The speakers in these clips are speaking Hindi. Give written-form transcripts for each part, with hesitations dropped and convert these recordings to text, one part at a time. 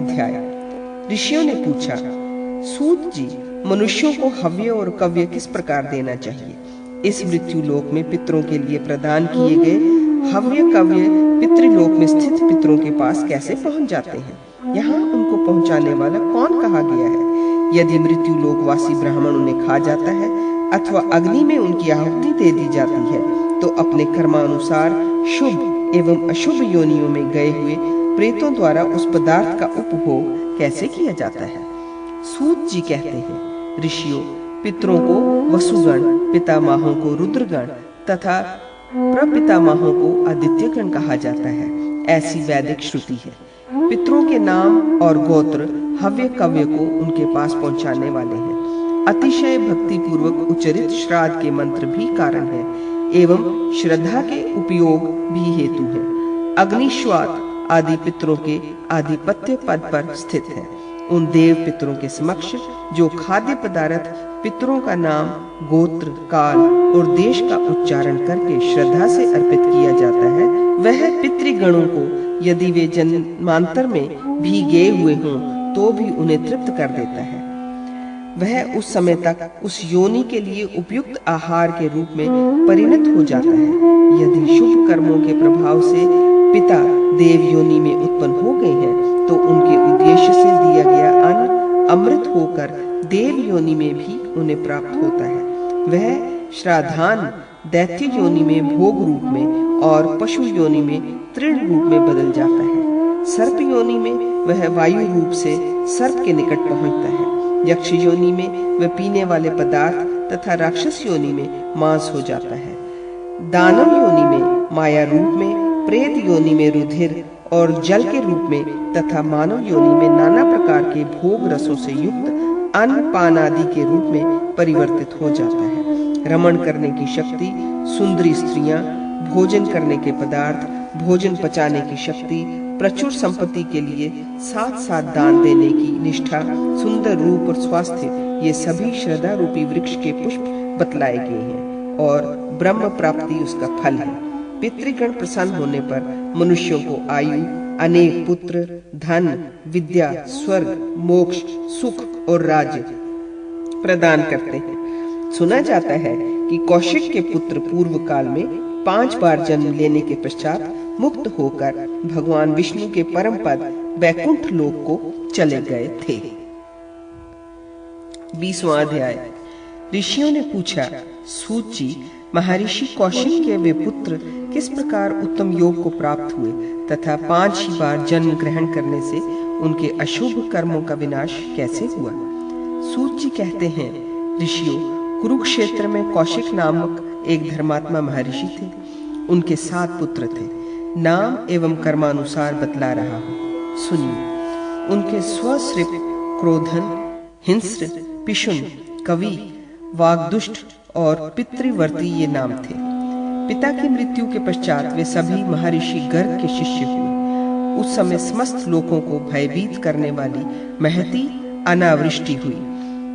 अध्याय। ऋषियों ने पूछा, सूत जी, मनुष्यों को हव्य और कव्य किस प्रकार देना चाहिए? इस मृत्यु लोक में पितरों के लिए प्रदान किए गए हव्य कव्य पितृलोक में स्थित पितरों के पास कैसे पहुंच जाते हैं? यहाँ उनको पहुंचाने वाला कौन कहा गया है? यदि मृत्यु लोकवासी ब्राह्मण उन्हें खा जाता है अथवा अग्नि में उनकी आहुति दे दी जाती है, तो अपने कर्मानुसार शुभ एवं अशुभ योनियों में गए हुए प्रेतों द्वारा उस पदार्थ का उपभोग कैसे किया जाता है? सूत जी कहते हैं, ऋषियों, पितरों को वसुगण, पितामहों को रुद्रगण तथा प्रपितामहों को आदित्यगण कहा जाता है, ऐसी वैदिक श्रुति है। पितरों के नाम और गोत्र हव्य कव्य को उनके पास पहुंचाने वाले हैं। अतिशय भक्ति पूर्वक उच्चरित श्राद्ध के मंत्र भी कारण है एवं श्रद्धा के उपयोग भी हेतु है। अग्निश्वात आदि पितरों के आधिपत्य पद पर स्थित है। उन देव पितरों के समक्ष जो खाद्य पदार्थ पितरों का नाम, गोत्र, काल और देश का उच्चारण करके श्रद्धा से अर्पित किया जाता है, वह पितृगणों को यदि वे जन्मांतर में भी गए हुए हों तो भी उन्हें तृप्त कर देता है। वह उस समय तक उस योनि के लिए उपयुक्त आहार के रूप में परिणत हो जाता है। यदि शुभ कर्मों के प्रभाव से पिता देव योनि में उत्पन्न हो गए हैं, तो उनके उद्देश्य से दिया गया अन्न अमृत होकर देव योनि में भी उन्हें प्राप्त होता है। वह श्राद्धान दैत्य योनि में भोग रूप में और पशु योनि में तृण रूप में बदल जाता है। सर्प योनि में वह वायु रूप से सर्प के निकट पहुंचता है। यक्ष योनि में वह पीने वाले पदार्थ तथा राक्षस योनि में मांस हो जाता है। दानव योनि में माया रूप में, प्रेत योनि में रुधिर और जल के रूप में तथा मानव योनि में नाना प्रकार के भोग रसों से युक्त अन्न पान आदि के रूप में परिवर्तित हो जाता है। रमण करने की शक्ति, सुंदरी स्त्रियां, भोजन करने के पदार्थ, भोजन पचाने की शक्ति, प्रचुर संपत्ति के लिए साथ साथ दान देने की निष्ठा, सुंदर रूप और स्वास्थ्य, ये सभी श्रद्धा रूपी वृक्ष के पुष्प बतलाए गए हैं और ब्रह्म प्राप्ति उसका फल है। पितृगण प्रसन्न होने पर मनुष्यों को आयु, अनेक पुत्र, धन, विद्या, स्वर्ग, मोक्ष, सुख और राज्य प्रदान करते हैं। सुना जाता है कि कौशिक के पुत्र पूर्व काल में 5 बार जन्म लेने के पश्चात मुक्त होकर भगवान विष्णु के परम पद वैकुंठ लोक को चले गए थे। 20वां अध्याय। ऋषियों ने पूछा, सूत जी, महर्षि कौशिक के वे पुत्र किस प्रकार उत्तम योग को प्राप्त हुए तथा 5 ही बार जन्म ग्रहण करने से उनके अशुभ कर्मों का विनाश कैसे हुआ? सूत जी कहते हैं, ऋषियों, कुरुक्षेत्र में कौशिक नामक एक धर्मात्मा महर्षि थे। उनके 7 पुत्र थे। नाम एवं कर्मानुसार बतला रहा हूँ, सुनिए। उनके स्वश्रिप, क्रोधन, हिंस्र, पिशुन, कवि, वाग्दुष्ट और पितृवर्ती ये नाम थे। पिता की मृत्यु के पश्चात वे सभी महर्षि गर्ग के शिष्य हुए। उस समय समस्त लोगों को भयभीत करने वाली महती अनावृष्टि हुई,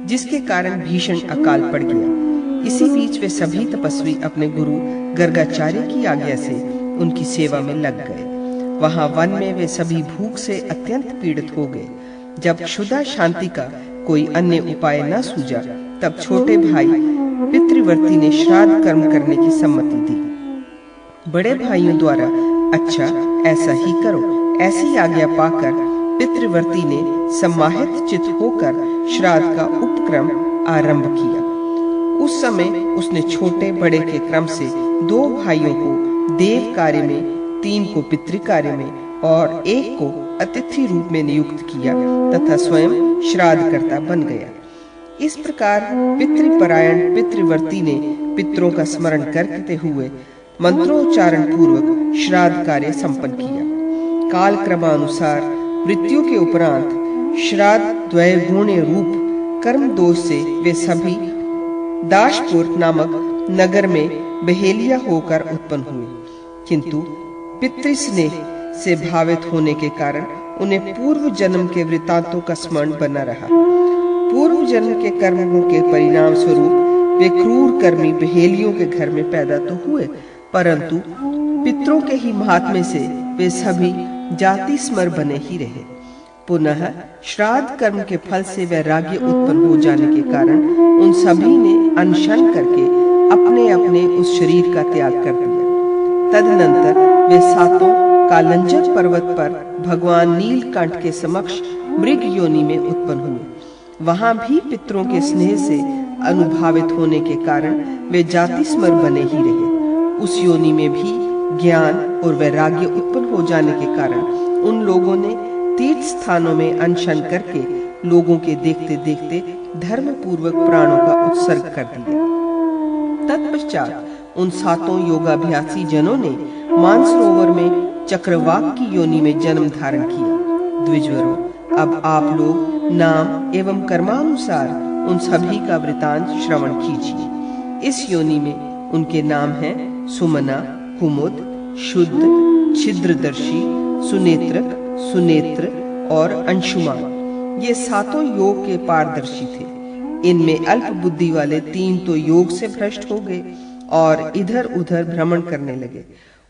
जिसके कारण भीषण अकाल पड़ गया। इसी बीच वे सभी तपस्वी अपने गुरु गर्गाचार्य की आज्ञा से उनकी सेवा में लग गए। वहां वन में वे सभी भूख से अत्यंत पीड़ित हो गए। जब क्षुधा शांति का कोई अन्य उपाय न सूझा, तब छोटे भाई पितृवर्ती ने श्राद्ध कर्म करने की सम्मति दी। बड़े भाइयों द्वारा अच्छा ऐसा ही करो, ऐसी आज्ञा पाकर पितृवर्ती ने सम्माहित चित्त होकर श्राद्ध का उपक्रम आरंभ किया। उस समय उसने छोटे बड़े के क्रम से 2 भाइयों को देव कार्य में, 3 को पितृ कार्य में और 1 को अतिथि रूप में नियुक्त किया तथा स्वयं श्राद्धकर्ता बन गया। इस प्रकार पितृपरायण पितृवर्ती ने पितरों का स्मरण करते हुए मंत्रोच्चारण पूर्वक श्राद्ध कार्य संपन्न किया। काल क्रमानुसार मृत्यु के उपरांत श्राद्ध द्वैगुण्य रूप कर्म दोष से वे सभी दाशपुर नामक नगर में बहेलिया होकर उत्पन्न हुए, किंतु पितृस्नेह से भावित होने के कारण उन्हें पूर्व जन्म के वृत्तांतों का स्मरण बना रहा। पूर्व जन्म के कर्मों के परिणाम स्वरूप वे क्रूर कर्मी बहेलियों के घर में पैदा तो हुए, परंतु पितरों के ही महात्म्य से वे सभी जाति स्मर बने ही रहे। पुनः श्राद्ध कर्म के फल से वैराग्य उत्पन्न हो जाने के कारण उन सभी ने अनशन करके अपने अपने उस शरीर का त्याग कर दिया। तदनंतर वे सातों कालंजर पर्वत पर भगवान नीलकंठ के समक्ष मृग योनि में उत्पन्न हुए। वहां भी पितरों के स्नेह से अनुभावित होने के कारण वे जाति स्मर बने ही रहे। उस योनि में भी ज्ञान और वैराग्य उत्पन्न हो जाने के कारण उन लोगों ने तीर्थ स्थानों में अनशन करके लोगों के देखते देखते धर्म पूर्वक प्राणों का उत्सर्ग कर दिया। तत्पश्चात उन सातों योगाभ्यासी जनों ने मानसरोवर में चक्रवाक की योनि में जन्म धारण किया। द्विजवरों, अब आप लोग नाम एवं कर्मानुसार उन सभी का वृतांत श्रवण कीजिए। इस योनि में उनके नाम हैं सुमना, कुमुद, शुद्ध, छिद्रदर्शी, सुनेत्रक, सुनेत्र और अंशुमान। ये सातों योग के पारदर्शी थे। इनमें अल्प बुद्धि वाले 3 तो योग से भ्रष्ट हो गए और इधर उधर भ्रमण करने लगे।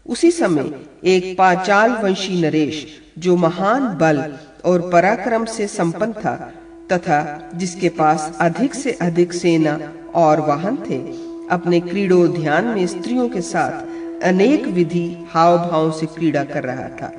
उसी समय एक पांचाल वंशी नरेश, जो महान बल और पराक्रम से संपन्न था तथा जिसके पास अधिक से अधिक सेना और वाहन थे, अपने क्रीड़ोद्यान में स्त्रियों के साथ अनेक विधि हाव भाव से क्रीड़ा कर रहा था।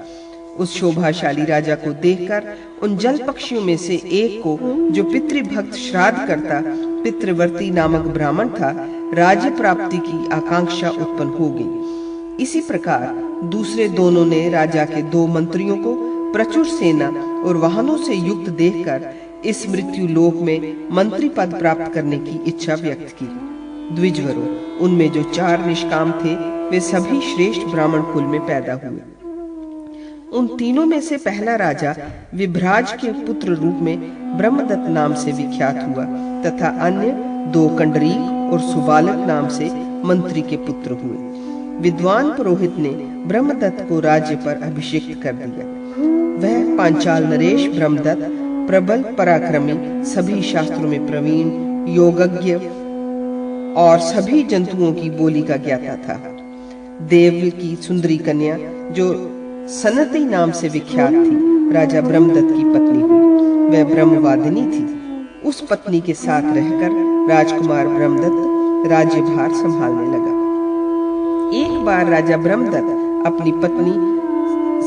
उस शोभाशाली राजा को देखकर उन जल पक्षियों में से एक को, जो पितृभक्त श्राद्ध करता पितृवर्ती नामक ब्राह्मण था, राज्य प्राप्ति की आकांक्षा उत्पन्न हो गई। इसी प्रकार दूसरे दोनों ने राजा के 2 मंत्रियों को प्रचुर सेना और वाहनों से युक्त देखकर इस मृत्यु लोक में मंत्री पद प्राप्त करने की इच्छा व्यक्त की। द्विजवरों, उनमें जो 4 निष्काम थे वे सभी श्रेष्ठ ब्राह्मण कुल में पैदा हुए। उन तीनों में से पहला राजा विभ्राज के पुत्र रूप में ब्रह्मदत्त नाम से विख्यात हुआ तथा अन्य 2 कंडरीक और सुबालक नाम से मंत्री के पुत्र हुए। विद्वान पुरोहित ने ब्रह्मदत्त को राज्य पर अभिषिक्त कर दिया। वह पांचाल नरेश ब्रह्मदत्त प्रबल पराक्रमी, सभी शास्त्रों में प्रवीण, योगज्ञ और सभी जंतुओं की बोली का ज्ञाता था। देव की सुंदरी कन्या, जो सनती नाम से विख्यात थी, राजा ब्रह्मदत्त की पत्नी हुई। वह ब्रह्मवादिनी थी। उस पत्नी के साथ रहकर राजकुमार ब्रह्मदत्त राज्यभार संभालने लगा। एक बार राजा ब्रह्मदत्त अपनी पत्नी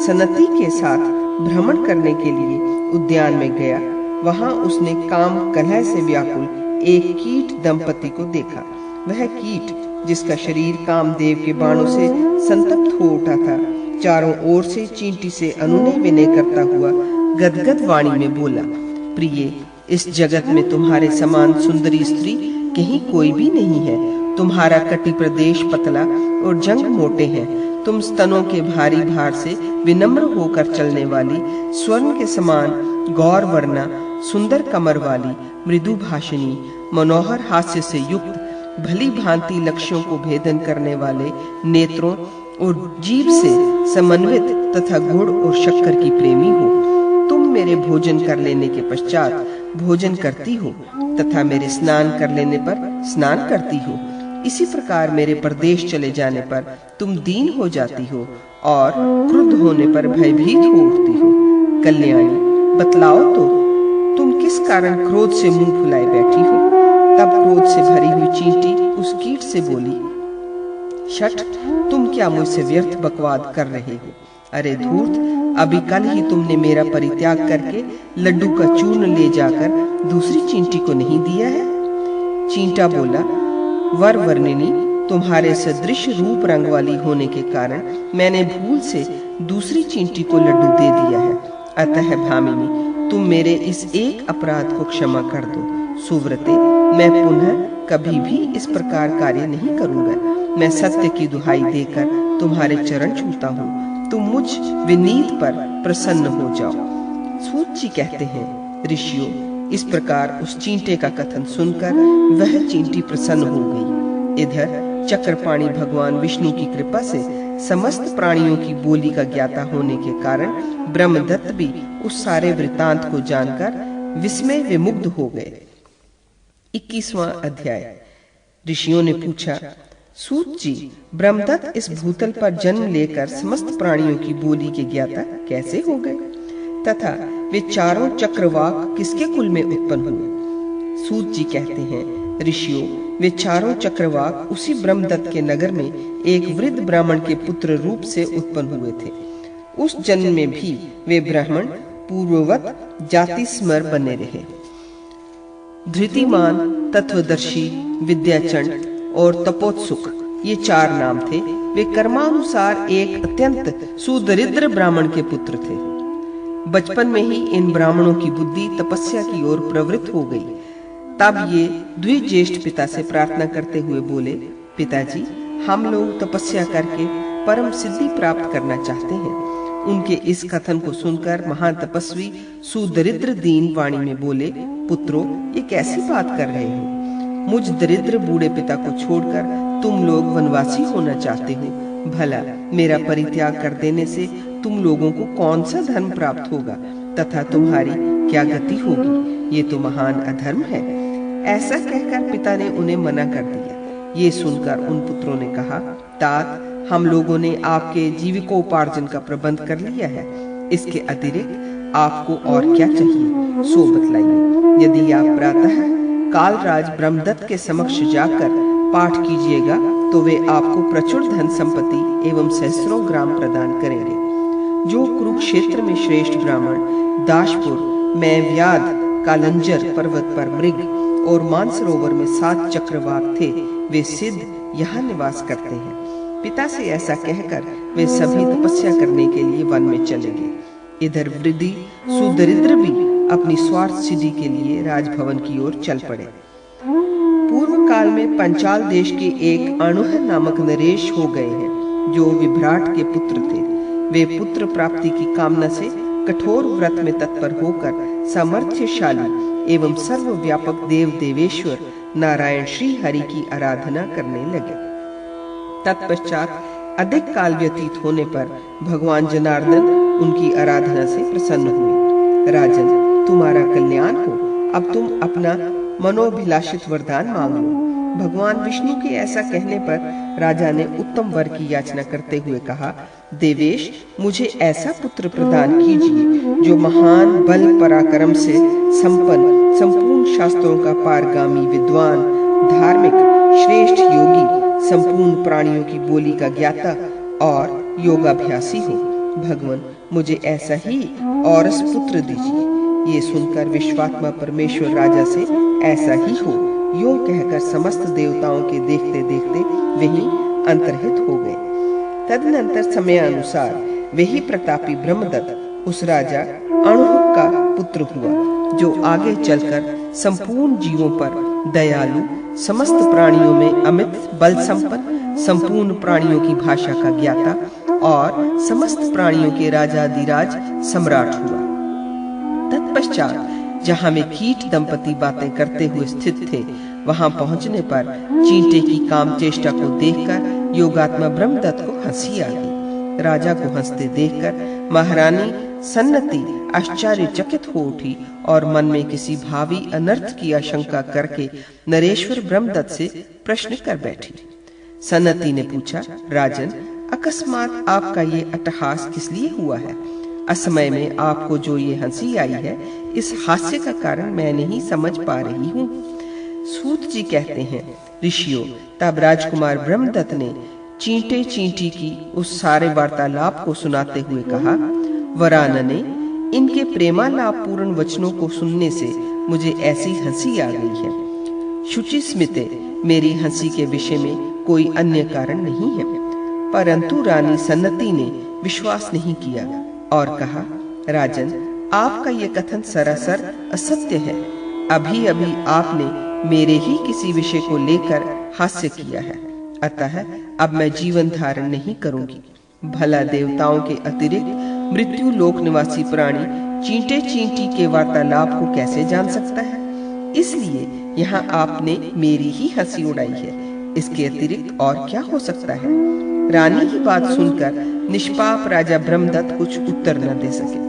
सनती के साथ भ्रमण करने के लिए उद्यान में गया। वहां उसने काम कलह से व्याकुल एक कीट दंपति को देखा। वह कीट, जिसका शरीर कामदेव के बाणों से संतप्त हो उठा था, चारों ओर से चींटी से अनुनय विनय करता हुआ गदगद वाणी में बोला, प्रिय, इस जगत में तुम्हारे समान सुंदरी स्त्री कहीं कोई भी नहीं है। तुम्हारा कटी प्रदेश पतला और जंग मोटे हैं। तुम स्तनों के भारी भार से विनम्र होकर चलने वाली, स्वर्ण के समान गौर वर्णा, सुंदर कमर वाली, मृदु भाषिणी, मनोहर हास्य से युक्त, भली भांति लक्ष्यों को भेदन करने वाले नेत्रों और जीभ से समन्वित तथा गुड़ और शक्कर की प्रेमी हो। तुम मेरे भोजन कर लेने के पश्चात भोजन करती हो तथा मेरे स्नान कर लेने पर स्नान करती हो। इसी प्रकार मेरे प्रदेश चले जाने पर तुम दीन हो जाती हो और क्रुद्ध होने पर भयभीत हो उठती हो। कल्याणी, बतलाओ तो, तुम किस कारण क्रोध से मुंह फुलाए बैठी हो? तब क्रोध से भरी हुई चींटी उस कीट से बोली, शठ, तुम क्या मुझसे व्यर्थ बकवाद कर रहे हो? अरे धूर्त, अभी कल ही तुमने मेरा परित्याग करके लड्डू का चूर्ण ले जाकर दूसरी चींटी को नहीं दिया है। चींटा बोला, वर वर्णिनी, तुम्हारे सदृश रूप रंग वाली होने के कारण मैंने भूल से दूसरी चींटी को लड्डू दे दिया है। अतः भामिनी, तुम मेरे इस एक अपराध को क्षमा कर दो। सुव्रते, मैं पुनः कभी भी इस प्रकार कार्य नहीं करूंगा। मैं सत्य की दुहाई देकर तुम्हारे चरण छूता हूँ। तुम मुझ विनीत पर प्रसन्न हो जाओ। सूत जी कहते हैं, ऋषियों, इस प्रकार उस चींटे का कथन सुनकर वह चींटी प्रसन्न हो गई। इधर चक्रपाणी भगवान विष्णु की कृपा से समस्त प्राणियों की बोली का ज्ञाता होने के कारण ब्रह्मदत्त भी उस सारे वृतांत को जानकर विस्मय विमुग्ध हो गए। 21वां अध्याय। ऋषियों ने पूछा, सूत जी, ब्रह्मदत्त इस भूतल पर जन्म लेकर समस्त प्राणियों की बोली के ज्ञाता कैसे हो गए तथा वे चारों चक्रवाक किसके कुल में उत्पन्न हुए? सूत जी कहते हैं, ऋषियों, वे चारों चक्रवाक उसी ब्रह्मदत्त के नगर में एक वृद्ध ब्राह्मण के पुत्र रूप से उत्पन्न हुए थे। उस जन्म में भी वे ब्राह्मण पूर्ववत जाति स्मर बने रहे। धृतिमान, तत्वदर्शी, विद्याचंड और तपोत्सुक ये 4 नाम थे। वे कर्मानुसार एक अत्यंत सुदरिद्र ब्राह्मण के पुत्र थे। बचपन में ही इन ब्राह्मणों की बुद्धि तपस्या की ओर प्रवृत्त हो गई। तब ये द्विज्येष्ठ पिता से प्रार्थना करते हुए बोले, पिताजी, हम लोग तपस्या करके परम सिद्धि प्राप्त करना चाहते हैं। उनके इस कथन को सुनकर महातपस्वी सुदरिद्र दीन वाणी में बोले, पुत्रों, ये कैसी बात कर रहे हो? मुझ दरिद्र बूढ़े पिता को छोड़कर तुम लोग वनवासी होना चाहते हो। भला मेरा परित्याग कर देने से तुम लोगों को कौन सा धर्म प्राप्त होगा तथा तुम्हारी क्या गति होगी? ये तो महान अधर्म है। ऐसा कहकर पिता ने उन्हें मना कर दिया। ये सुनकर उन पुत्रों ने कहा, तात, हम लोगों ने आपके जीविकोपार्जन का प्रबंध कर लिया है। इसके अतिरिक्त आपको और क्या चाहिए, सो बतलाइए। यदि आप प्रातः कालराज ब्रह्मदत्त के समक्ष जाकर पाठ कीजिएगा तो वे आपको प्रचुर धन संपत्ति एवं सहस्रों ग्राम प्रदान करेंगे। जो कुरुक्षेत्र में श्रेष्ठ ब्राह्मण दाशपुर में व्याध कालंजर पर्वत पर मृग और मानसरोवर में 7 चक्रवाक थे, वे सिद्ध यहाँ निवास करते हैं। पिता से ऐसा कहकर वे सभी तपस्या करने के लिए वन में चले गए। इधर वृद्धि सुदरिद्र भी अपनी स्वार्थ सिद्धि के लिए राजभवन की ओर चल पड़े। पूर्व काल में पंचाल देश के एक अणुह नामक नरेश हो गए हैं, जो विभ्राट के पुत्र थे। वे पुत्र प्राप्ति की कामना से कठोर व्रत में तत्पर होकर सामर्थ्यशाली एवं सर्वव्यापक देव देवेश्वर नारायण श्री हरि की आराधना करने लगे। तत्पश्चात अधिक काल व्यतीत होने पर भगवान जनार्दन उनकी आराधना से प्रसन्न हुए। राजन, तुम्हारा कल्याण हो। अब तुम अपना मनोभिलाषित वरदान मांग लो। भगवान विष्णु के ऐसा कहने पर राजा ने उत्तम वर की याचना करते हुए कहा, देवेश, मुझे ऐसा पुत्र प्रदान कीजिए जो महान बल पराक्रम से संपन्न, संपूर्ण शास्त्रों का पारगामी, विद्वान, धार्मिक, श्रेष्ठ योगी, संपूर्ण प्राणियों की बोली का ज्ञाता और योगाभ्यासी हो। भगवान, मुझे ऐसा ही औरस पुत्र दीजिए। ये सुनकर विश्वात्मा परमेश्वर राजा से ऐसा ही हो यूं कहकर समस्त देवताओं के देखते देखते वहीं अंतर्हित हो गए। तदनंतर समय अनुसार वही प्रतापी ब्रह्मदत्त उस राजा अणुक का पुत्र हुआ, जो आगे चलकर संपूर्ण जीवों पर दयालु, समस्त प्राणियों में अमित बल संपन्न, संपूर्ण प्राणियों की भाषा का ज्ञाता और समस्त प्राणियों के राजाधिराज सम्राट हुआ। तत्पश्चात जहाँ में कीट दंपति बातें करते हुए स्थित थे, वहां पहुंचने पर चींटे की काम चेष्टा को देखकर योगात्मा ब्रह्मदत्त को हंसी आ गई। राजा को हंसते देखकर महारानी सन्नति आश्चर्यचकित हो उठी और मन में किसी भावी अनर्थ की आशंका करके नरेश्वर ब्रह्मदत्त से प्रश्न कर बैठी। सन्नति ने पूछा, राजन, अकस्मात आपका ये अट्टहास किस लिए हुआ है? असमय में आपको जो ये हंसी आई है, इस हास्य का कारण मैं नहीं समझ पा रही हूँ। सूत जी कहते हैं, ऋषियों, तब राजकुमार ब्रह्मदत्त ने चींटे चींटी की उस सारे वार्तालाप को सुनाते हुए कहा, वरानने, इनके प्रेमालाप पूर्ण वचनों को सुनने से मुझे ऐसी हंसी आ गई है। शुचि स्मिते, मेरी हंसी के विषय में कोई अन्य कारण नहीं है। परंतु रानी सन्नति ने विश्वास नहीं किया और कहा, राजन, आपका ये कथन सरासर असत्य है। अभी अभी आपने मेरे ही किसी विषय को लेकर हास्य किया है, अतः अब मैं जीवन धारण नहीं करूंगी। भला देवताओं के अतिरिक्त मृत्यु लोक निवासी प्राणी चींटे चींटी के वार्तालाप को कैसे जान सकता है? इसलिए यहाँ आपने मेरी ही हंसी उड़ाई है। इसके अतिरिक्त और क्या हो सकता है? रानी की बात सुनकर निष्पाप राजा ब्रह्मदत्त कुछ उत्तर न दे सके।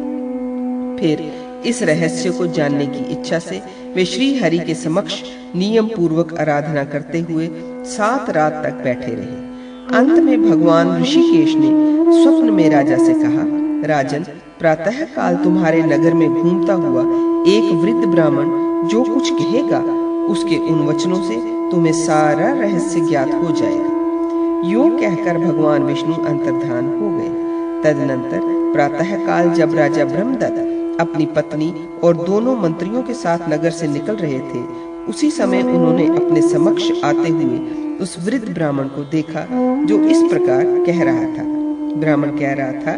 फिर इस रहस्य को जानने की इच्छा से वे श्री हरि के समक्ष नियम पूर्वक आराधना करते हुए 7 रात तक बैठे रहे। अंत में भगवान ऋषिकेश ने स्वप्न में राजा से कहा, राजन, प्रातः काल तुम्हारे नगर में घूमता हुआ एक वृद्ध ब्राह्मण जो कुछ कहेगा, उसके उन वचनों से तुम्हें सारा रहस्य ज्ञात हो जाएगा। यूं कहकर भगवान विष्णु अंतर्धान हो गए। तदनंतर प्रातः काल जब राजा ब्रह्मदत्त अपनी पत्नी और दोनों मंत्रियों के साथ नगर से निकल रहे थे, उसी समय उन्होंने अपने समक्ष आते हुए उस वृद्ध ब्राह्मण को देखा जो इस प्रकार कह रहा था। ब्राह्मण कह रहा था,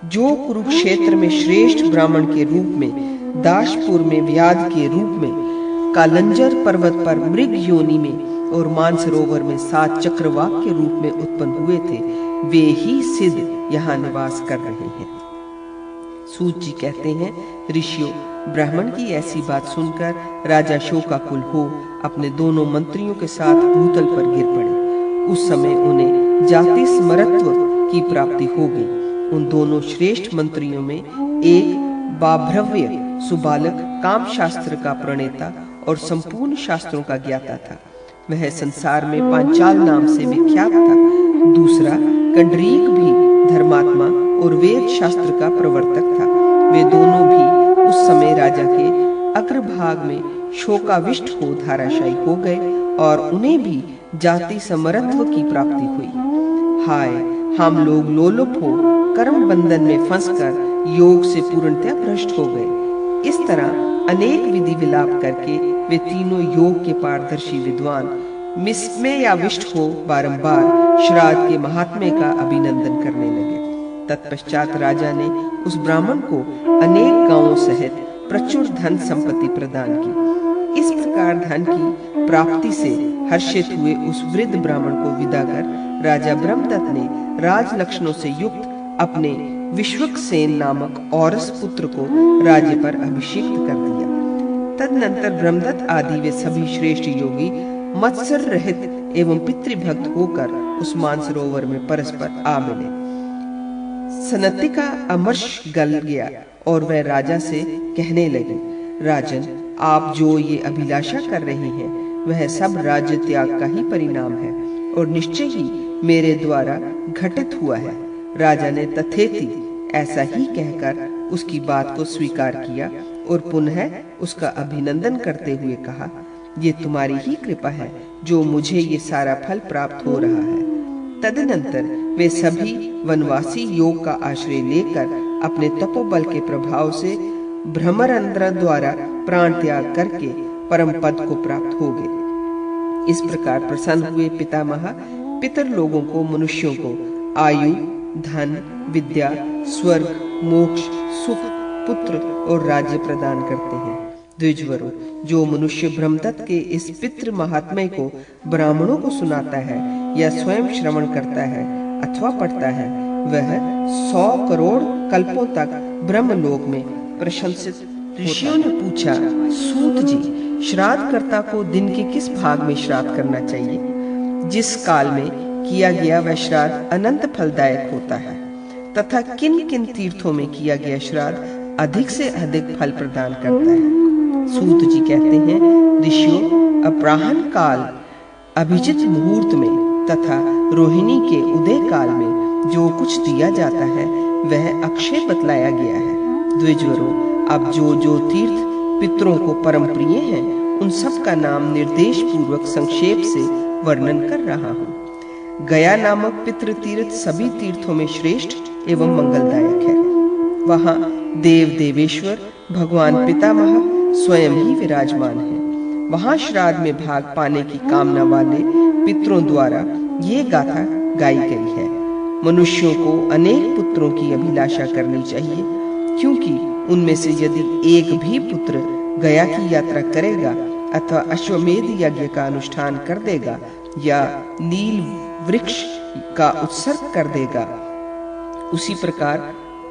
जो कुरुक्षेत्र में श्रेष्ठ ब्राह्मण के रूप में, दाशपुर में व्याध के रूप में, कालंजर पर्वत पर मृग योनि में और मानसरोवर में 7 चक्रवाक के रूप में उत्पन्न हुए थे, वे ही सिद्ध यहाँ निवास कर रहे हैं। सूत जी कहते हैं, ऋषियों, ब्राह्मण की ऐसी बात सुनकर राजा शोकाकुल हो अपने दोनों मंत्रियों के साथ भूतल पर गिर पड़े। उस समय उन्हें जाति स्मरत्व की प्राप्ति हो गई। उन दोनों श्रेष्ठ मंत्रियों में एक बाभ्रव्य सुबालक काम शास्त्र का प्रणेता और संपूर्ण शास्त्रों का ज्ञाता था। वह संसार में पांचाल नाम से विख्यात था। दूसरा कंडरीक भी धर्मात्मा और वेद शास्त्र का प्रवर्तक था। वे दोनों भी उस समय राजा के अग्रभाग में शोकाविष्ट हो धाराशायी हो गए और उन्हें भी जाति समरत्व की प्राप्ति हुई। हाय, हम लोग लोलुप हो कर्म बंधन में फंसकर योग से पूर्णतः भ्रष्ट हो गए। इस तरह अनेक विधि विलाप करके वे तीनों योग के पारदर्शी विद्वान विस्मयाविष्ट हो बारंबार श्राद्ध के महात्म्य का अभिनंदन करने लगे। तत्पश्चात राजा ने उस ब्राह्मण को अनेक गांवों सहित प्रचुर धन संपत्ति प्रदान की। इस प्रकार धन की प्राप्ति से हर्षित हुए उस वृद्ध ब्राह्मण को विदा कर राजा ब्रह्मदत्त ने राज लक्षणों से युक्त अपने विश्वक्सेन नामक औरस पुत्र को राज्य पर अभिषिक्त कर दिया। तदनंतर ब्रह्मदत्त आदि वे सभी श्रेष्ठ योगी मत्सर रहित एवं पितृभक्त होकर उस मानसरोवर में परस्पर आ मिले। सनति का अमर्ष गल गया और वह राजा से कहने लगे, राजन, आप जो ये अभिलाषा कर रहे हैं वह सब राज्य त्याग का ही परिणाम है और निश्चय ही मेरे द्वारा घटित हुआ है। राजा ने तथेति ऐसा ही कहकर उसकी बात को स्वीकार किया और पुनः उसका अभिनंदन करते हुए कहा, ये तुम्हारी ही कृपा है जो मुझे ये सारा फल प्राप्त हो रहा है। तदनंतर वे सभी वनवासी योग का आश्रय लेकर अपने तपोबल के प्रभाव से भ्रमरंध्र द्वारा प्राण त्याग करके परम पद को प्राप्त हो गए। इस प्रकार प्रसन्न हुए पितामह पितर लोगों को, मनुष्यों को आयु, धन, विद्या, स्वर्ग, मोक्ष, सुख, पुत्र और राज्य प्रदान करते हैं। द्विजवरों, जो मनुष्य ब्रह्मदत्त के इस पितृ महात्म्य को ब्राह्मणों को सुनाता है या स्वयं श्रवण करता है अथवा पढ़ता है, वह 100 करोड़ कल्पों तक ब्रह्मलोक में प्रशंसित। ऋषियों ने पूछा, सूत जी, श्राद्धकर्ता को दिन के किस भाग में श्राद्ध करना चाहिए? जिस काल में किया गया वह श्राद्ध अनंत फलदायक होता है तथा किन किन तीर्थों में किया गया श्राद्ध अधिक से अधिक फल प्रदान करता है? सूत जी कहते हैं, ऋषियों, अपराह्न काल, अभिजित मुहूर्त में तथा रोहिणी के उदय काल में जो कुछ दिया जाता है वह अक्षय बतलाया गया है। द्विजवरों, अब जो जो तीर्थ पितरों को परम प्रिय हैं, उन सब का नाम निर्देश पूर्वक संक्षेप से वर्णन कर रहा हूँ। गया नामक पितृ तीर्थ सभी तीर्थों में श्रेष्ठ एवं मंगलदायक है। वहाँ देव देवेश्वर भगवान पितामह स्वयं ही विराजमान है। वहाँ श्राद्ध में भाग पाने की कामना वाले पितरों द्वारा ये गाथा गाई गई है। मनुष्यों को अनेक पुत्रों की अभिलाषा करनी चाहिए, क्योंकि उनमें से यदि एक भी पुत्र गया की यात्रा करेगा अथवा अश्वमेध यज्ञ का अनुष्ठान कर देगा या नील वृक्ष का उत्सर्ग कर देगा, उसी प्रकार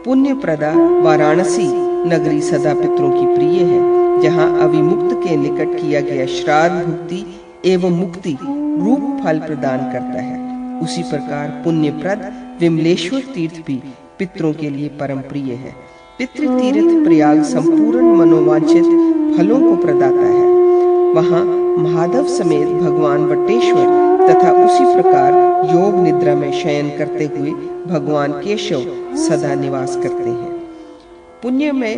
पुण्यप्रदा वाराणसी नगरी सदा पितरों की प्रिय है, जहाँ अविमुक्त के निकट किया गया श्राद्ध भुक्ति एवं मुक्ति रूप फल प्रदान करता है। उसी प्रकार पुण्यप्रद विमलेश्वर तीर्थ भी पितरों के लिए परम प्रिय है। पितृतीर्थ प्रयाग संपूर्ण मनोवांछित फलों को प्रदाता है। वहाँ महादेव समेत भगवान वटेश्वर तथा उसी प्रकार योग निद्रा में शयन करते हुए भगवान केशव सदा निवास करते हैं। पुण्यमय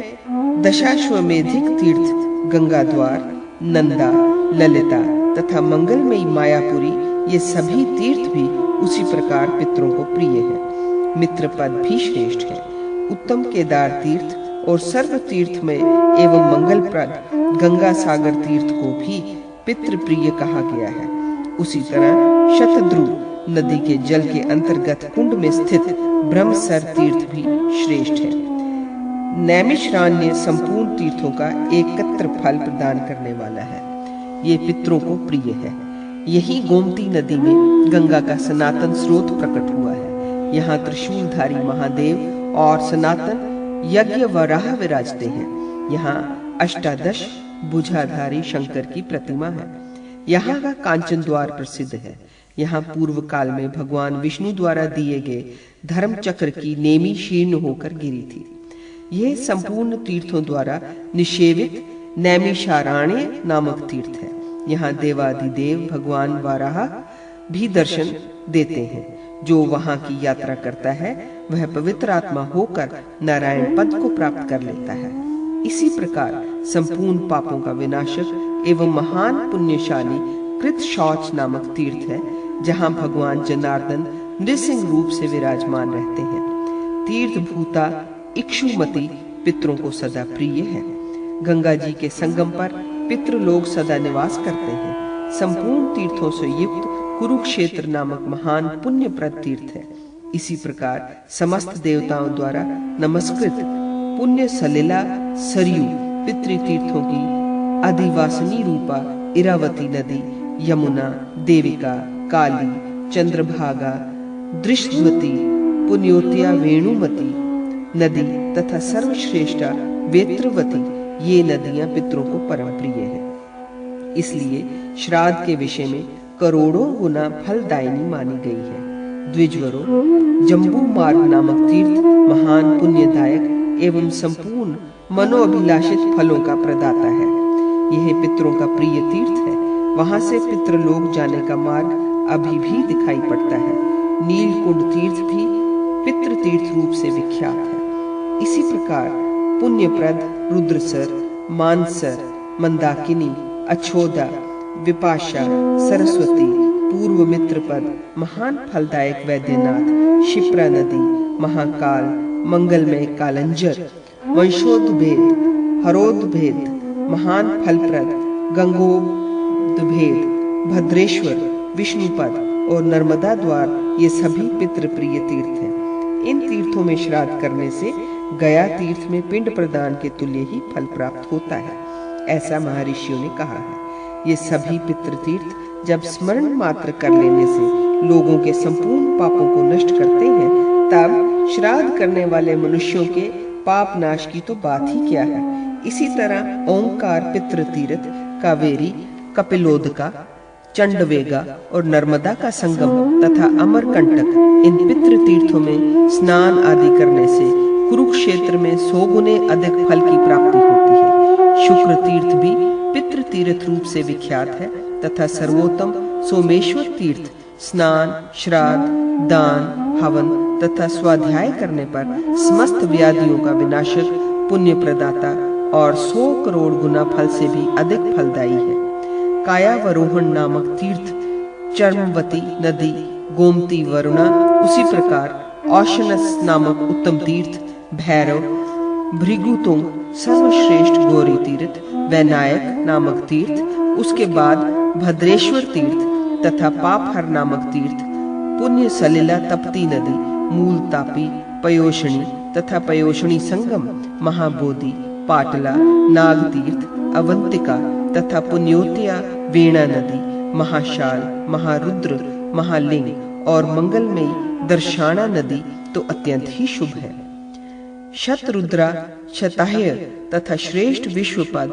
दशाश्वमेधिक तीर्थ गंगा द्वार, नंदा, ललिता तथा मंगलमयी मायापुरी, ये सभी तीर्थ भी उसी प्रकार पितरों को प्रिय है। मित्र पद भी श्रेष्ठ है। उत्तम केदार तीर्थ और सर्व तीर्थ में एवं मंगलप्रद गंगा सागर तीर्थ को भी पितृ प्रिय कहा गया है। उसी तरह शतद्रु नदी के जल के अंतर्गत कुंड में स्थित ब्रह्मसर तीर्थ भी श्रेष्ठ है। नैमिषारण्य संपूर्ण तीर्थों का एकत्र फल प्रदान करने वाला है। ये पितरों को प्रिय है। यही गोमती नदी में गंगा का सनातन स्रोत प्रकट हुआ है। यहाँ त्रिशूलधारी महादेव और सनातन यज्ञ वराह विराजते हैं। यहाँ अष्टादश भुजाधारी शंकर की प्रतिमा है। यहाँ का कांचन द्वार प्रसिद्ध है। यहाँ पूर्व काल में भगवान विष्णु द्वारा दिए गए धर्म चक्र की नेमी शीर्ण होकर गिरी थी। यह संपूर्ण तीर्थों द्वारा निषेवित नैमिषारण्य नामक तीर्थ है। यहाँ देवाधिदेव भगवान वाराह भी दर्शन देते हैं। जो वहाँ की यात्रा करता है वह पवित्र आत्मा होकर नारायण पद को प्राप्त कर लेता है। इसी प्रकार संपूर्ण पापों का विनाशक एवं महान पुण्यशाली कृत शौच नामक तीर्थ है, जहाँ भगवान जनार्दन नृसिंह रूप से विराजमान रहते हैं। तीर्थ भूता इक्षुमती पितरों को सदा प्रिय है। गंगा जी के संगम पर पितृलोक सदा निवास करते हैं। संपूर्ण तीर्थों से युक्त कुरुक्षेत्र नामक महान पुण्यप्रद तीर्थ है। इसी प्रकार समस्त देवताओं द्वारा नमस्कृत पुण्य सलिला सरयू पितृतीर्थों की अधिवासिनी रूपा इरावती नदी, यमुना, देविका, काली, चंद्रभागा, दृष्टवती, पुण्योत्या वेणुमती नदी तथा सर्वश्रेष्ठा वेत्रवती, ये नदियां पितरों को परम प्रिय है। इसलिए श्राद्ध के विषय में करोड़ों गुना फलदायिनी मानी गई है। द्विजवरो जम्बू मार्ग नामक तीर्थ महान पुण्यदायक एवं संपूर्ण मनोअभिलाषित फलों का प्रदाता है। यह पितरों का प्रिय तीर्थ है। वहां से पितृलोक जाने का मार्ग अभी भी दिखाई पड़ता है। नीलकुंड तीर्थ भी पितृ तीर्थ रूप से विख्यात है। इसी प्रकार पुण्यप्रद रुद्रसर, मानसर, मंदाकिनी, अछोदा, विपाशा, सरस्वती, पूर्व मित्रपद, महान फलदायक वैद्यनाथ, क्षिप्रा नदी, महाकाल, मंगलमय कालंजर, वंशोद्भेद, हरोद्भेद, महान फलप्रद, गंगोद्भेद, भद्रेश्वर, विष्णुपद और नर्मदा द्वार, ये सभी पितृप्रिय तीर्थ हैं। इन तीर्थों में श्राद्ध करने से गया तीर्थ में पिंड प्रदान के तुल्य ही फल प्राप्त होता है, ऐसा महर्षियों ने कहा है। ये सभी पितृतीर्थ जब स्मरण मात्र कर लेने से लोगों के संपूर्ण पापों को नष्ट करते हैं, तब श्राद्ध करने वाले मनुष्यों के पाप नाश की तो बात ही क्या है। इसी तरह ओंकार पितृतीर्थ, कावेरी, कपिलोदका, चंडवेगा और नर्मदा का संगम तथा अमरकंटक, इन पितृ तीर्थों में स्नान आदि करने से कुरुक्षेत्र में 100 गुने अधिक फल की प्राप्ति होती है। शुक्र तीर्थ भी पितृ तीर्थ रूप से विख्यात है तथा सर्वोत्तम सोमेश्वर तीर्थ स्नान, श्राद्ध, दान, हवन तथा स्वाध्याय करने पर समस्त व्याधियों का विनाशक, पुण्य प्रदाता और 100 करोड़ गुना फल से भी अधिक फलदायी है। कायावरोहण नामक तीर्थ, चर्मवती नदी, गोमती, वरुणा, उसी प्रकार औशनस नामक उत्तम तीर्थ, भैरव, भृगुतुंग, सर्वश्रेष्ठ गौरी तीर्थ, वैनायक नामक तीर्थ, उसके बाद भद्रेश्वर तीर्थ तथा पापहर नामक तीर्थ, पुण्य सलिला तपती नदी, मूल तापी, पयोषणी तथा पयोषणी संगम, महाबोधि, पाटला, नाग तीर्थ, अवंतिका तथा पुण्योत्या वेणा नदी, महाशाल, महारुद्र, महालिंग और मंगलमयी दर्शाना नदी तो अत्यंत ही शुभ है। शतरुद्रा, शताह्य तथा श्रेष्ठ विश्वपद,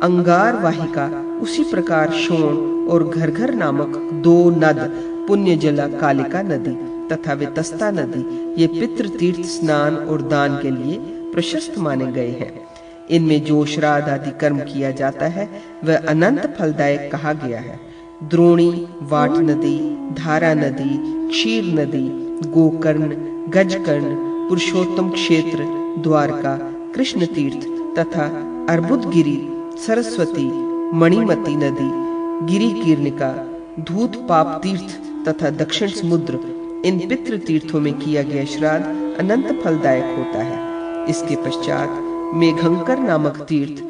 अंगार वाहिका, उसी प्रकार शोण और घरघर नामक 2 नद, पुण्य जला कालिका नदी तथा वितस्ता नदी, ये पितृ तीर्थ स्नान और दान के लिए प्रशस्त माने गए हैं। इनमें जो श्राद्ध आदि कर्म किया जाता है वह अनंत फलदायक कहा गया है। द्रोणी, वाट नदी, धारा नदी, क्षीर नदी, गोकर्ण, गजकर्ण, पुरुषोत्तम क्षेत्र, द्वारका, कृष्ण तीर्थ तथा अर्बुदगिरी, सरस्वती, मणिमती नदी, गिरी कीर्णिका, धूत पाप तीर्थ तथा दक्षिण समुद्र, इन पितृ तीर्थों में किया गया श्राद्ध अनंत फलदायक होता है। इसके पश्चात मेघंकर नामक तीर्थ,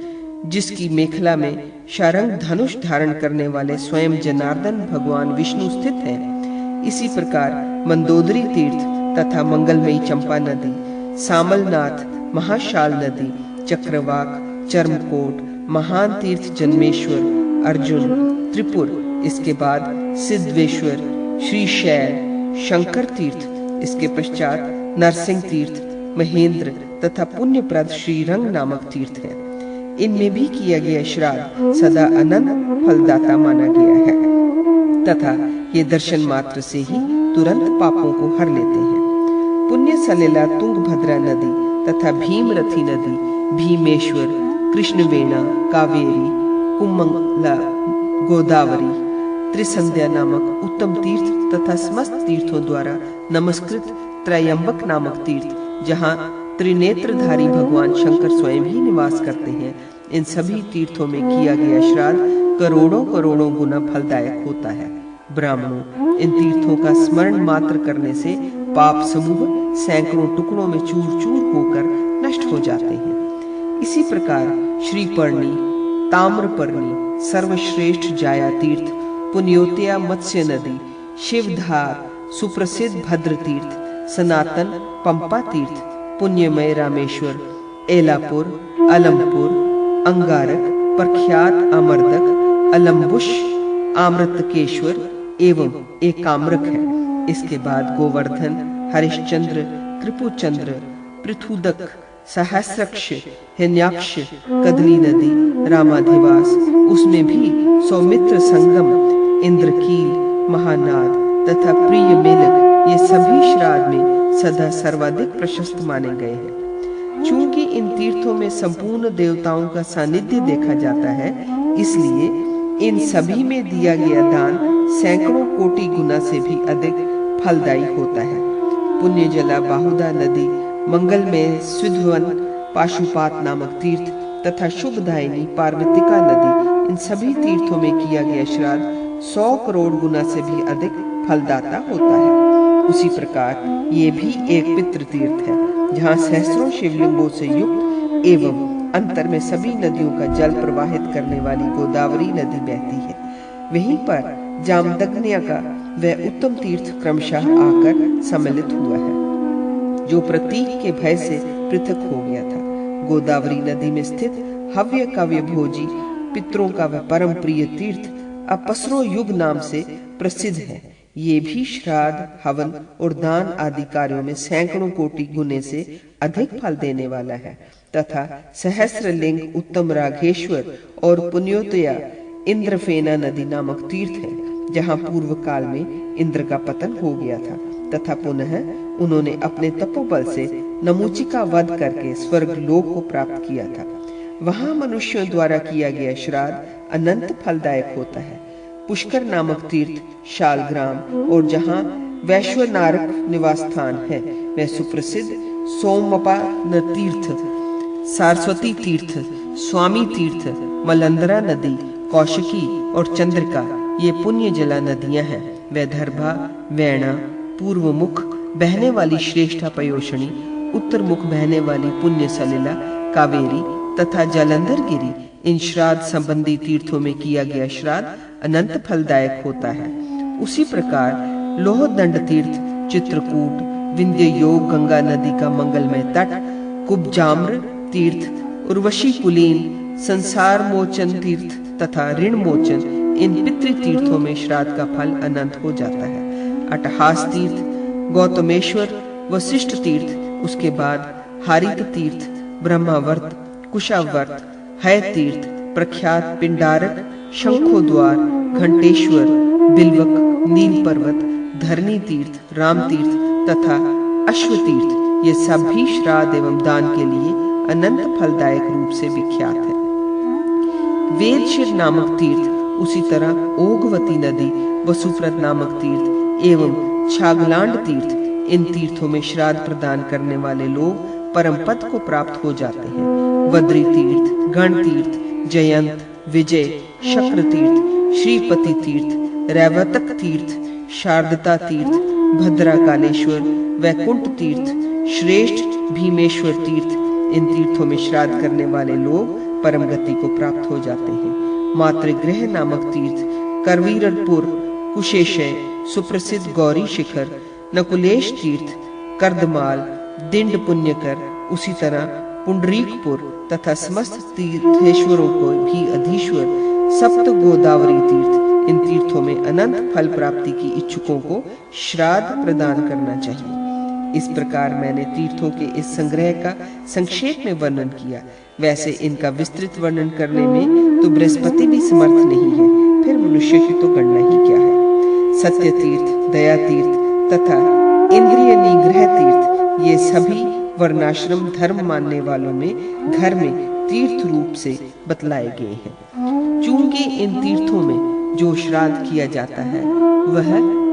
जिसकी मेखला में शारंग धनुष धारण करने वाले स्वयं जनार्दन भगवान विष्णु स्थित हैं। इसी प्रकार मंदोदरी तीर्थ तथा मंगलमयी चंपा नदी, सामलनाथ, महाशाल नदी, चक्रवाक, चर्मकोट, महान तीर्थ जन्मेश्वर, अर्जुन, त्रिपुर, इसके बाद सिद्धेश्वर, श्रीशैल, शंकर तीर्थ, इसके पश्चात नरसिंह तीर्थ, महेंद्र तथा पुण्यप्रद श्रीरंग नामक तीर्थ है। इनमें भी किया गया श्राद्ध सदा अनंत फलदाता माना गया है तथा ये दर्शन मात्र से ही तुरंत पापों को हर लेते हैं। पुण्य सलिला तुंगभद्रा नदी तथा भीमरथी नदी, भीमेश्वर, कृष्णवेणा, कावेरी, कुम्मंगला, गोदावरी, त्रिसंध्या नामक उत्तम तीर्थ तथा समस्त तीर्थों द्वारा नमस्कृत त्रयंबक नामक तीर्थ, जहाँ त्रिनेत्रधारी भगवान शंकर स्वयं ही निवास करते हैं, इन सभी तीर्थों में किया गया श्राद्ध करोड़ों करोड़ों गुना फलदायक होता है। ब्राह्मणों, इन तीर्थों का स्मरण मात्र करने से पाप समूह सैकड़ों टुकड़ों में चूर चूर होकर नष्ट हो जाते हैं। इसी प्रकार श्रीपर्णी, ताम्रपर्णी, सर्वश्रेष्ठ जाया तीर्थ, पुण्योत्या मत्स्य नदी, शिवधार, सुप्रसिद्ध भद्र तीर्थ, सनातन पंपा तीर्थ, पुण्यमय रामेश्वर, एलापुर, अलमपुर, अंगारक, प्रख्यात अमरदक, अलम्बुश, आम्रतकेश्वर एवं एकाम्रक है। इसके बाद गोवर्धन, हरिश्चंद्र, कृपुचंद्र, पृथुदक, सहस्रक्ष, हिन्याक्ष, कदली नदी, रामाधिवास, उसमें भी सौमित्र संगम, इंद्रकील, महानाद तथा प्रिय मेलक, ये सभी श्राद्ध में सदा सर्वाधिक प्रशस्त माने गए हैं। चूंकि इन तीर्थों में संपूर्ण देवताओं का सानिध्य देखा जाता है, इसलिए इन सभी में दिया गया दान सैकड़ों कोटि गुना से भी अधिक फलदायी होता है। पुण्य जला बाहुदा नदी, मंगल में स्विद्वन पाशुपात नामक तीर्थ तथा शुभदायिनी पार्वतिका नदी, इन सभी तीर्थों में किया गया श्राद्ध 100 करोड़ गुना से भी अधिक फलदाता होता है। उसी प्रकार ये भी एक पितृ तीर्थ है, जहाँ सहस्रों शिवलिंगों से युक्त एवं अंतर में सभी नदियों का जल प्रवाहित करने वाली गोदावरी नदी बहती है। वहीं पर जामदग्न्य का वह उत्तम तीर्थ क्रमशः आकर सम्मिलित हुआ है, जो प्रतीक के भय से पृथक हो गया था। गोदावरी नदी में स्थित हव्य कव्य भोजी पितरों का वह परम प्रिय तीर्थ अपसरो युग नाम से प्रसिद्ध है। ये भी श्राद्ध, हवन और दान आदि कार्यों में सैकड़ों कोटि गुने से अधिक फल देने वाला है तथा सहस्रलिंग, उत्तम राघेश्वर और पुण्योतया इंद्रफेना नदी नामक तीर्थ है, जहाँ पूर्व काल में इंद्र का पतन हो गया था तथा पुनः उन्होंने अपने तपोबल से नमूचिका वध करके स्वर्ग लोक को प्राप्त किया था। वहां मनुष्यों द्वारा किया गया श्राद्ध अनंत फलदायक होता है। पुष्कर नामक तीर्थ शालग्राम और जहाँ वैश्वनारक निवास स्थान है, वह सुप्रसिद्ध सोमपान तीर्थ, सारस्वती तीर्थ, स्वामी तीर्थ, मलंदरा नदी, कौशिकी और चंद्रिका, ये पुण्य जला नदियां हैं। वह दर्भा, वैणा, पूर्व मुख बहने वाली श्रेष्ठा पयोषणी, उत्तर मुख बहने वाली पुण्य सलिला, कावेरी तथा जालंधर गिरी, इन श्राद्ध संबंधी तीर्थों में किया गया श्राद्ध अनंत फलदायक होता है। उसी प्रकार लोहदंड तीर्थ, चित्रकूट, विंध्य योग गंगा नदी का मंगलमय तट, कुब्जाम्र तीर्थ, उर्वशी कुलीन, संसार मोचन तीर्थ तथा ऋण मोचन, इन पितृ तीर्थों में श्राद्ध का फल अनंत हो जाता है। अटहास तीर्थ, गौतमेश्वर, वशिष्ठ तीर्थ, उसके बाद हारित तीर्थ, ब्रह्मावर्त, कुशावर्त, हय तीर्थ, प्रख्यात पिंडारक, शंखोद्वार, घंटेश्वर, बिल्वक, नील पर्वत, धरणी तीर्थ, राम तीर्थ तथा अश्व तीर्थ, ये सभी श्राद्ध एवं दान के लिए अनंत फलदायक रूप से विख्यात है। वेदशिर नामक तीर्थ, उसी तरह ओगवती नदी, वसुप्रद नामक तीर्थ एवं छागलांड तीर्थ, इन तीर्थों में श्राद्ध प्रदान करने वाले लोग परम पद को प्राप्त हो जाते हैं। बद्री तीर्थ, गण तीर्थ, जयंत, विजय, शक्र तीर्थ, श्रीपति तीर्थ, रैवतक तीर्थ, शारदता तीर्थ, भद्राकालेश्वर, वैकुंठ तीर्थ, श्रेष्ठ भीमेश्वर तीर्थ, इन तीर्थों में श्राद्ध करने वाले लोग परम गति को प्राप्त हो जाते हैं। मातृगृह नामक तीर्थ, करवीरपुर, कुशेशय, सुप्रसिद्ध गौरी शिखर, नकुलेश तीर्थ, कर्दमाल, दिंड पुण्यकर, उसी तरह पुंडरीकपुर तथा समस्त तीर्थेश्वरों को भी अधीश्वर, सप्त गोदावरी तीर्थ, इन तीर्थों में अनंत फल प्राप्ति की इच्छुकों को श्राद्ध प्रदान करना चाहिए। इस प्रकार मैंने तीर्थों के इस संग्रह का संक्षेप में वर्णन किया। वैसे इनका विस्तृत वर्णन करने में तो बृहस्पति भी समर्थ नहीं है, फिर मनुष्य की तो गणना ही क्या है। सत्य तीर्थ, दया तीर्थ तथा इंद्रिय निग्रह तीर्थ, ये सभी वर्णाश्रम धर्म मानने वालों में घर में तीर्थ रूप से बतलाए गए हैं। चूंकि इन तीर्थों में जो श्राद्ध किया जाता है वह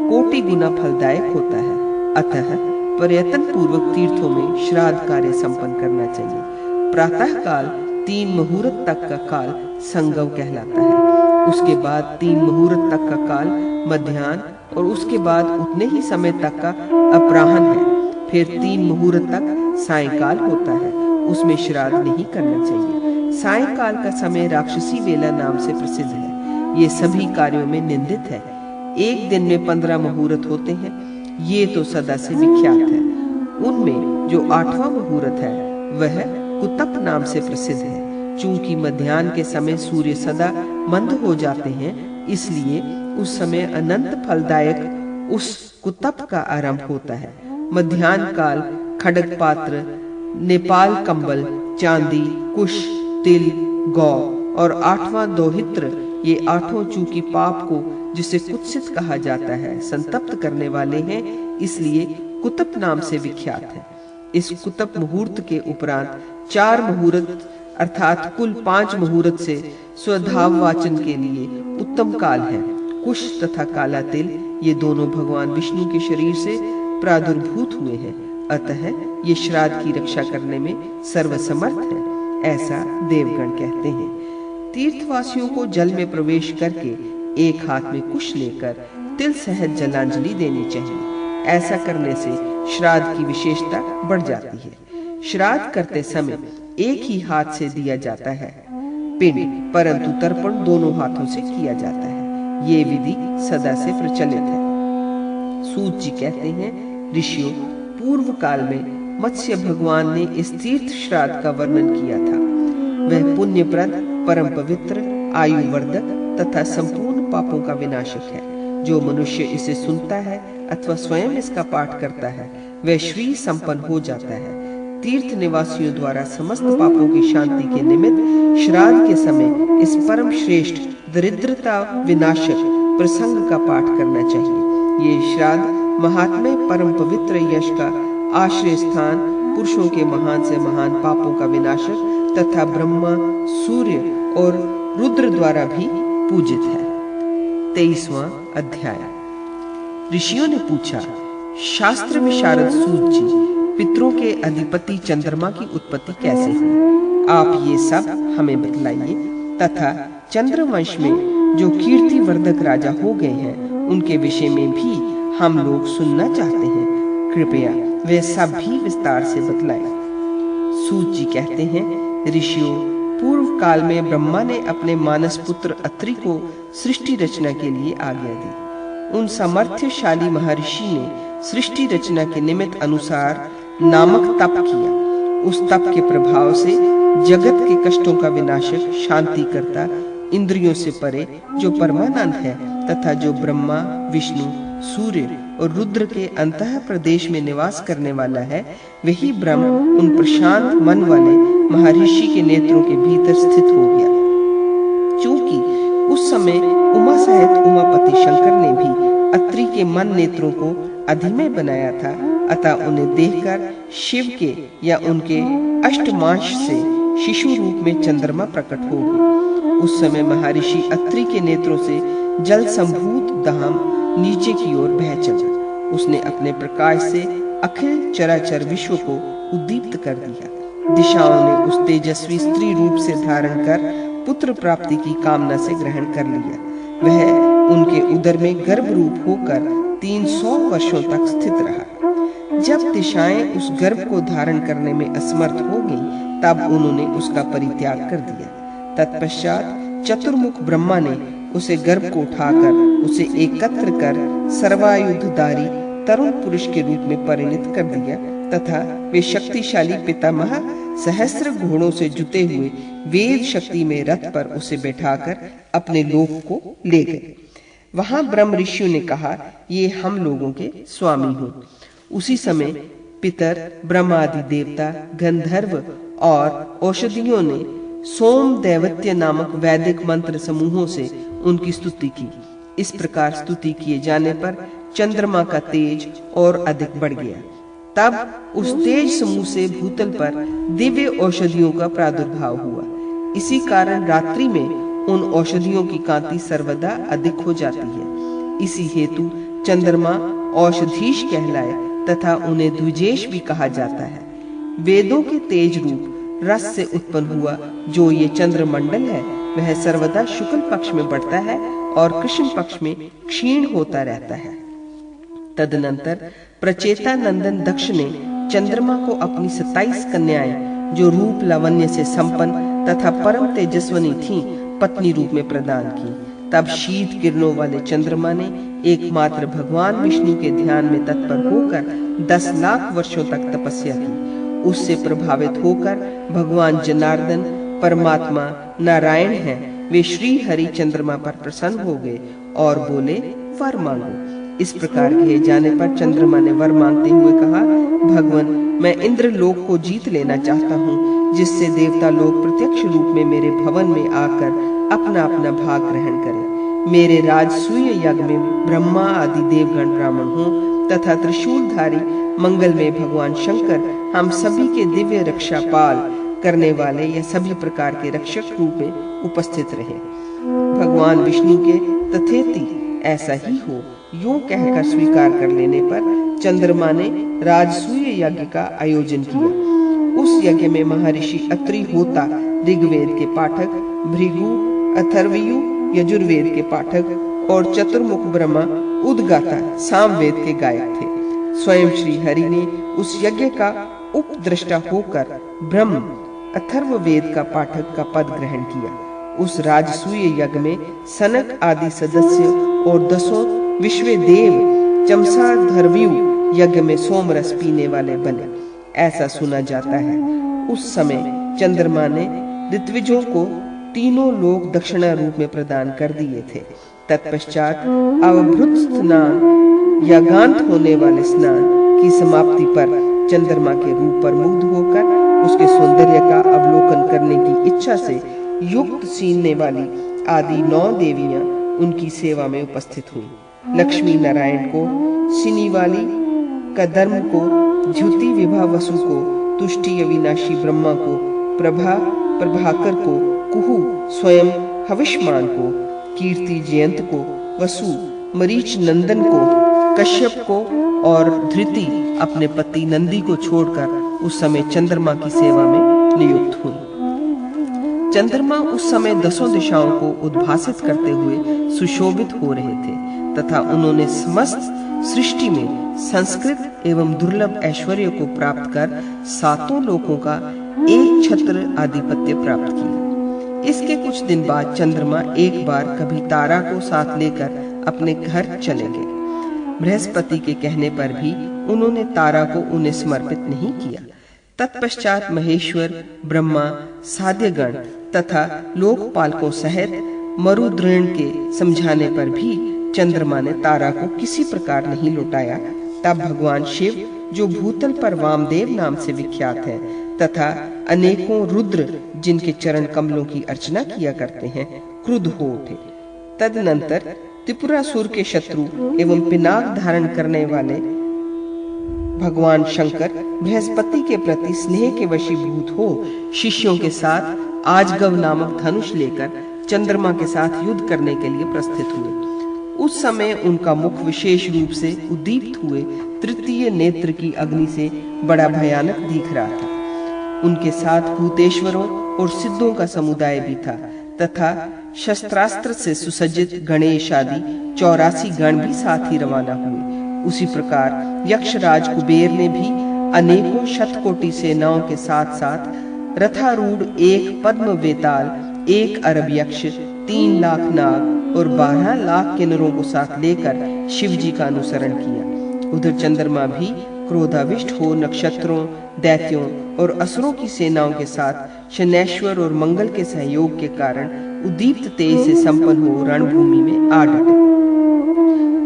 कोटि गुना फलदायक होता है, अतः पर्यटन पूर्वक तीर्थों में श्राद्ध कार्य संपन्न करना चाहिए। प्रातः काल 3 मुहूर्त तक का काल संगव कहलाता है, उसके बाद 3 मुहूर्त तक का काल मध्याह्न और उसके बाद उतने ही समय तक का अपराह्न है। फिर 3 मुहूर्त तक सायंकाल होता है, उसमें श्राद्ध नहीं करना चाहिए। सायंकाल का समय राक्षसी वेला नाम से प्रसिद्ध है। ये सभी कार्यों में निंदित है। एक दिन में 15 मुहूर्त होते हैं, ये तो सदा से विख्यात है। उनमें जो 8वां मुहूर्त है वह कुतप नाम से प्रसिद्ध है। चूंकि मध्याह्न के समय सूर्य सदा मंद हो जाते हैं, इसलिए उस समय अनंत फलदायक उस कुतप का आरंभ होता है। मध्याह्न काल खड़ग पात्र, नेपाल कंबल, चांदी, कुश, तिल, गौ और 8वां दोहित्र, ये 8 चूंकि पाप को, जिसे कुत्सित कहा जाता है, संतप्त करने वाले हैं, इसलिए कुतप नाम से विख्यात है। इस कुतप मुहूर्त के उपरांत 4 मुहूर्त अर्थात कुल 5 मुहूर्त से स्वधाव वाचन के लिए उत्तम काल है। कुश तथा काला तिल, ये दोनों भगवान विष्णु के शरीर से प्रादुर्भूत हुए हैं, अतः ये श्राद्ध की रक्षा करने में सर्वसमर्थ है, ऐसा देवगण कहते हैं। तीर्थवासियों को जल में प्रवेश करके एक हाथ में कुश लेकर तिल सहित जलांजलि देनी चाहिए। ऐसा करने से श्राद्ध की विशेषता बढ़ जाती है। श्राद्ध करते समय एक ही हाथ से दिया जाता है पिंड, परंतु तर्पण दोनों हाथों से किया जाता है। ये विधि सदा से प्रचलित है। सूत जी कहते हैं, ऋषियों, पूर्व काल में मत्स्य भगवान ने इस तीर्थ श्राद्ध का वर्णन किया था। वह पुण्यप्रद, परम पवित्र, आयुवर्धक तथा संपूर्ण पापों का विनाशक है। जो मनुष्य इसे सुनता है अथवा स्वयं इसका पाठ करता है वह श्री संपन्न हो जाता है। तीर्थ निवासियों द्वारा समस्त पापों की शांति के निमित्त श्राद्ध के समय इस परम श्रेष्ठ दरिद्रता विनाशक प्रसंग का पाठ करना चाहिए। ये श्राद्ध महात्म्य परम पवित्र यश का आश्रय स्थान, पुरुषों के महान से महान पापों का विनाशक तथा ब्रह्मा, सूर्य और रुद्र द्वारा भी पूजित है। 23वां अध्याय। ऋषियों ने पूछा, शास्त्र विशारद सूत जी, पितरों के अधिपति चंद्रमा की उत्पत्ति कैसे हुई? आप ये सब हमें बतलाइए तथा चंद्रवंश में जो कीर्तिवर्धक राजा हो गए हैं उनके विषय में भी हम लोग सुनना चाहते हैं। कृपया वे सब भी विस्तार से बतलाएं। सूत जी कहते हैं, ऋषियों, पूर्व काल में ब्रह्मा ने अपने मानस पुत्र अत्रि को सृष्टि रचना के लिए आज्ञा दी। उन सामर्थ्यशाली महर्षि ने सृष्टि रचना के निमित्त अनुसार नामक तप किया। उस तप के प्रभाव से जगत के कष्टों का विनाशक, शांति करता, इंद्रियों से परे जो परमानंद है तथा जो ब्रह्मा, विष्णु, सूर्य और रुद्र के अंतः प्रदेश में निवास करने वाला है, वही ब्रह्म उन प्रशांत मन वाले महर्षि के नेत्रों के भीतर स्थित हो गया। चूंकि उस समय उमा सहित उमापति शंकर ने भी अत्रि के मन नेत्रों को अधिमय बनाया था, अतः उन्हें देखकर शिव के या उनके अष्टमांश से शिशु रूप में चंद्रमा प्रकट हो गए। उस समय महर्षि अत्रि के नेत्रों से जल संभूत धाम नीचे की ओर बह चला। उसने अपने प्रकाश से अखिल चराचर विश्व को उद्दीप्त कर दिया। दिशाओं ने उस तेजस्वी स्त्री रूप से धारण कर पुत्र प्राप्ति की कामना से ग्रहण कर लिया। वह उनके उदर में गर्भ रूप होकर 300 वर्षों तक स्थित रहा। जब दिशाएं उस गर्भ को धारण करने में असमर्थ हो गईं, तब उन्होंने उसका परित्याग कर दिया। तत्पश्चात चतुर्मुख ब्रह्मा ने उसे गर्भ को उठाकर उसे एकत्र कर सर्वायुधधारी तरुण पुरुष के रूप में परिणित कर दिया तथा वे शक्तिशाली पितामह सहस्र घोड़ों से जुते हुए वेद शक्ति में रथ पर उसे बैठाकर अपने लोक को ले गए। वहां ब्रह्म ऋषियों ने कहा, ये हम लोगों के स्वामी हो। उसी समय पितर, ब्रह्मादि देवता, गंधर्व और औषधियों ने सोम दैवत्य नामक वैदिक मंत्र समूहों से उनकी स्तुति की। इस प्रकार स्तुति किए जाने पर चंद्रमा का तेज और अधिक बढ़ गया। तब उस तेज समूह से भूतल पर दिव्य औषधियों का प्रादुर्भाव हुआ। इसी कारण रात्रि में उन औषधियों की कांति सर्वदा अधिक हो जाती है। इसी हेतु चंद्रमा औषधीश कहलाए तथा उन्हें द्विजेश भी कहा जाता है। वेदों के तेज रूप रस से उत्पन्न हुआ जो ये चंद्रमंडल है, वह सर्वदा शुक्ल पक्ष में बढ़ता है और कृष्ण पक्ष में क्षीण होता रहता है। तदनंतर प्रचेता नंदन दक्ष ने चंद्रमा को अपनी 27 कन्याएं, जो रूप लावण्य से संपन्न तथा परम तेजस्वनी थीं, पत्नी रूप में प्रदान की। तब शीत किरणों वाले चंद्रमा ने एकमात्र भगवान विष्णु के ध्यान में तत्पर होकर 10 लाख वर्षों तक तपस्या की। उससे प्रभावित होकर भगवान जनार्दन परमात्मा नारायण हैं, वे श्री हरि चंद्रमा पर प्रसन्न हो गए और बोले, वर मांगो। इस प्रकार कहे जाने पर चंद्रमा ने वर मांगते हुए कहा, भगवान, मैं इंद्र लोक को जीत लेना चाहता हूँ, जिससे देवता लोग प्रत्यक्ष रूप में मेरे भवन में आकर अपना अपना भाग ग्रहण करें। मेरे राजसूय यज्ञ में ब्रह्मा आदि देवगण ब्राह्मण हों तथा त्रिशूलधारी मंगल में भगवान शंकर हम सभी के दिव्य रक्षा पाल करने वाले या सभी प्रकार के रक्षक रूप में उपस्थित रहे। भगवान विष्णु के तथेति ऐसा ही हो, यूं कहकर स्वीकार कर लेने पर चंद्रमा ने राजसूय यज्ञ का आयोजन किया। उस यज्ञ में महर्षि अत्रि होता ऋग्वेद के पाठक, भृगु अथर्वयु यजुर्वेद के पाठक और चतुर्मुख ब्रह्मा उद्गाता सामवेद के गायक थे। स्वयं श्री हरि ने उस यज्ञ का उपद्रष्टा होकर ब्रह्म अथर्ववेद का पाठक का पद ग्रहण किया। उस राजसूय यज्ञ में सनक आदि सदस्य और 10 विश्व देव चमसाधर्व्यु यज्ञ में सोमरस पीने वाले बने, ऐसा सुना जाता है। उस समय चंद्रमा ने ऋत्विजों को तीनों लोक दक्षिणा रूप में प्रदान कर दिए थे। तत्पश्चात अवभृत स्नान या गांठ होने वाले स्नान की समाप्ति पर चंद्रमा के रूप पर मुग्ध होकर उसके सौंदर्य का अवलोकन करने की इच्छा से युक्त सीनने वाली आदि 9 देवियां उनकी सेवा में उपस्थित हुई। लक्ष्मी नारायण को, सिनीवाली कदर्म को, द्युति विभा वसु को, तुष्टि अविनाशी ब्रह्मा को, प्रभा प्रभाकर को, कुहू स्वयं हविष्मान को, कीर्ति जयंत को, वसु मरीच नंदन को, कश्यप को और धृति अपने पति नंदी को छोड़कर उस समय चंद्रमा की सेवा में नियुक्त हुई। चंद्रमा उस समय 10 दिशाओं को उद्भासित करते हुए सुशोभित हो रहे थे तथा उन्होंने समस्त सृष्टि में संस्कृत एवं दुर्लभ ऐश्वर्य को प्राप्त कर 7 लोकों का एक छत्र आधिपत्य प्राप्त किया। इसके कुछ दिन बाद चंद्रमा एक बार कभी तारा को साथ लेकर अपने घर चले गए। बृहस्पति के कहने पर भी उन्होंने तारा को उन्हें समर्पित नहीं किया। तत्पश्चात महेश्वर, ब्रह्मा, साध्यगण तथा लोकपालकों सहित मरुद्रेण के समझाने पर भी चंद्रमा ने तारा को किसी प्रकार नहीं लौटाया। तब भगवान शिव, जो भूतल पर वामदेव नाम से विख्यात है, तथा अनेकों रुद्र जिनके चरण कमलों की अर्चना किया करते हैं, क्रुद्ध हो उठे। तदनंतर त्रिपुरासुर के शत्रु एवं पिनाक धारण करने वाले भगवान शंकर बृहस्पति के प्रति स्नेह के वशीभूत हो शिष्यों के साथ आजगव नामक धनुष लेकर चंद्रमा के साथ युद्ध करने के लिए प्रस्थित हुए। उस समय उनका मुख विशेष रूप से उद्दीप्त हुए तृतीय नेत्र की अग्नि से बड़ा भयानक दिख रहा था। उनके साथ भूतेश्वरों और सिद्धों का समुदाय भी था तथा शस्त्रास्त्र से सुसज्जित गणेश आदि 84 गण भी साथ ही रवाना हुए। उसी प्रकार यक्षराज कुबेर ने भी अनेकों शतकोटि सेनाओं के साथ साथ रथारूढ़ 1 पद्म वेताल, 1 अरब यक्ष, 3 लाख नाग और 12 लाख किन्नरों को साथ लेकर शिव जी का अनुसरण किया। उधर चंद्रमा भी क्रोधाविष्ट हो नक्षत्रों, दैत्यों और असुरों की सेनाओं के साथ शनैश्वर और मंगल के सहयोग के कारण उद्दीप्त तेज से संपन्न हो रणभूमि में आ डटे।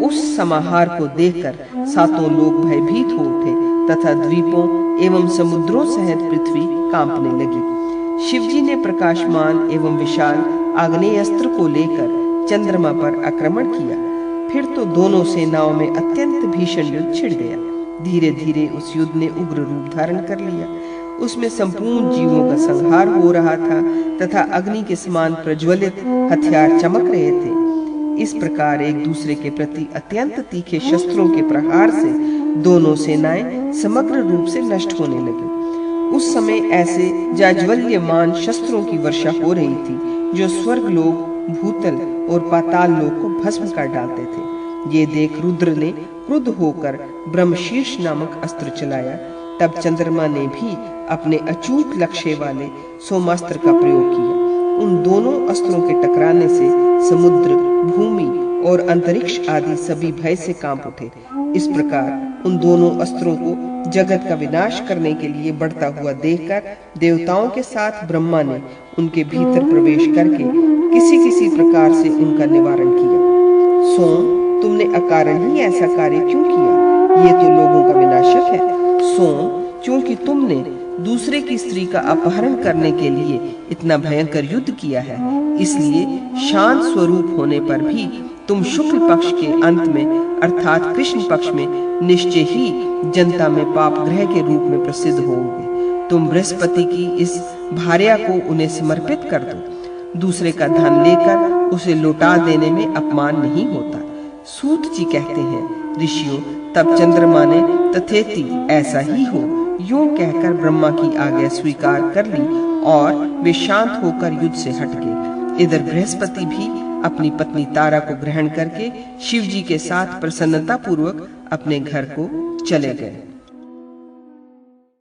उस समाहार को देखकर सातों लोग भयभीत हो उठे तथा द्वीपों एवं समुद्रों सहित पृथ्वी कांपने लगी। शिवजी ने प्रकाशमान एवं विशाल आग्नेय अस्त्र को लेकर चंद्रमा पर आक्रमण किया। फिर तो दोनों सेनाओं में अत्यंत भीषण युद्ध छिड़ गया। धीरे धीरे उस युद्ध ने उग्र रूप धारण कर लिया। उसमें संपूर्ण जीवों का संहार हो रहा था तथा अग्नि के समान प्रज्वलित हथियार चमक रहे थे। इस प्रकार एक दूसरे के प्रति अत्यंत तीखे शस्त्रों के प्रहार से दोनों सेनाएं समग्र रूप से नष्ट होने लगी। उस समय ऐसे जाज्वल्यमान शस्त्रों की वर्षा हो रही थी जो स्वर्ग लोक, भूतल और पाताल लोक को भस्म कर डालते थे। ये देख रुद्र ने क्रुद्ध होकर ब्रह्मशीर्ष नामक अस्त्र चलाया। तब चंद्रमा ने भी अपने अचूक लक्ष्य वाले सोमास्त्र का प्रयोग किया। उन दोनों अस्त्रों के टकराने से समुद्र, भूमि और अंतरिक्ष आदि सभी भय से कांप उठे। इस प्रकार उन दोनों अस्त्रों को जगत का विनाश करने के लिए बढ़ता हुआ देखकर देवताओं के साथ ब्रह्मा ने उनके भीतर प्रवेश करके किसी किसी प्रकार से उनका निवारण किया। सोम, तुमने अकारण ही ऐसा कार्य क्यों किया? ये तो लोगों का विनाशक है। सोम, क्योंकि तुमने दूसरे की स्त्री का अपहरण करने के लिए इतना भयंकर युद्ध किया है, इसलिए शांत स्वरूप होने पर भी तुम शुक्ल पक्ष के अंत में अर्थात कृष्ण पक्ष में निश्चय ही जनता में पाप ग्रह के रूप में प्रसिद्ध होगे। तुम बृहस्पति की इस भार्या को उन्हें समर्पित कर दो। दूसरे का धन लेकर उसे लौटा देने में अपमान नहीं होता। सूत जी कहते हैं, ऋषियों, तब चंद्रमा ने तथेति ऐसा ही हो यूं कहकर ब्रह्मा की आज्ञा स्वीकार कर ली और वे शांत होकर युद्ध से हट गए। इधर बृहस्पति भी अपनी पत्नी तारा को ग्रहण करके शिव जी के साथ प्रसन्नता पूर्वक अपने घर को चले गए।